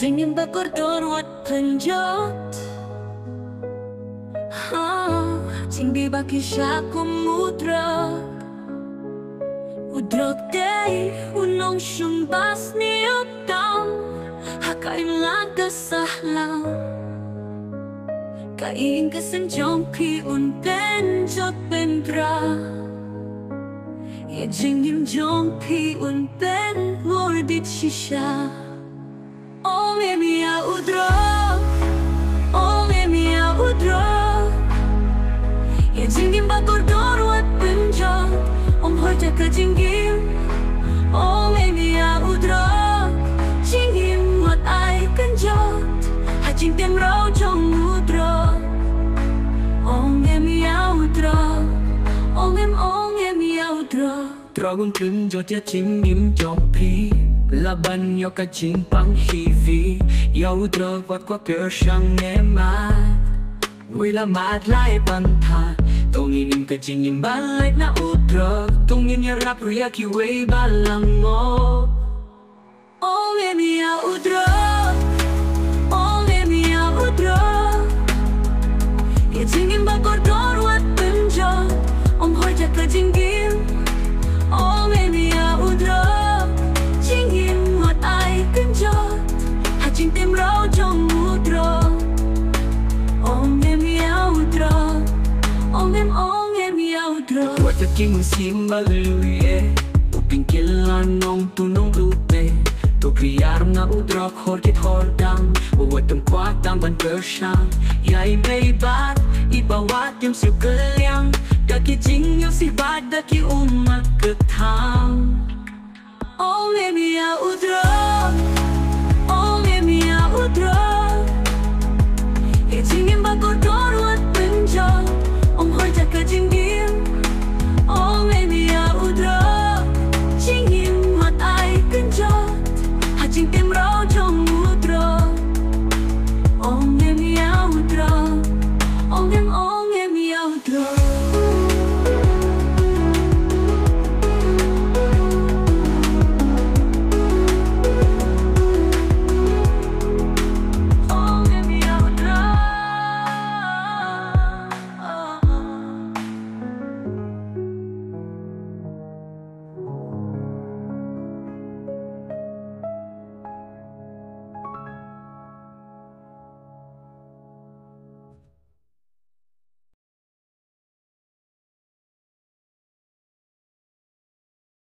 Ingin berkoridor wat penjat Tinggi baki syaku mudra Udrok day unong syumbas ni utang Hakai laga sahlang Kain kesenjong pi un penjot pendra Ye jingim jong pi un pen mordit shisha Oh mia udra Oh mia udra Ye jingim bakordor wat penjot Om hoja ke jingim Oh mia udra Jingim wat ai kenjot Hajing tem rau jong udra Oh mia udra Oh mia udra Dragon kenjot ya jingim jong pi Laban yo ka jing pang hivi Ya udra wat kwa per shang emat Wila mat lai pantha Tongin im ka jingim balai na udra Tongin ya rap ria ki wei balang mo Oh mia udra Oh mia udra Ye jingim bakordor wat penjot Om hoja ka jingim Oh mia udra Jingim wat ai kenjot Hajing tem rau jong udra Oh mia udra Oh mia udra Wat ya king sim baluye Uping kilan nong tunong lupe To kriar na udra khorkit hordang Wat tem kwak tang ban pershang Yai bay bat Ibawat yung siu kelyang Daki jing yung si bad Daki umat ketang Oh mia udra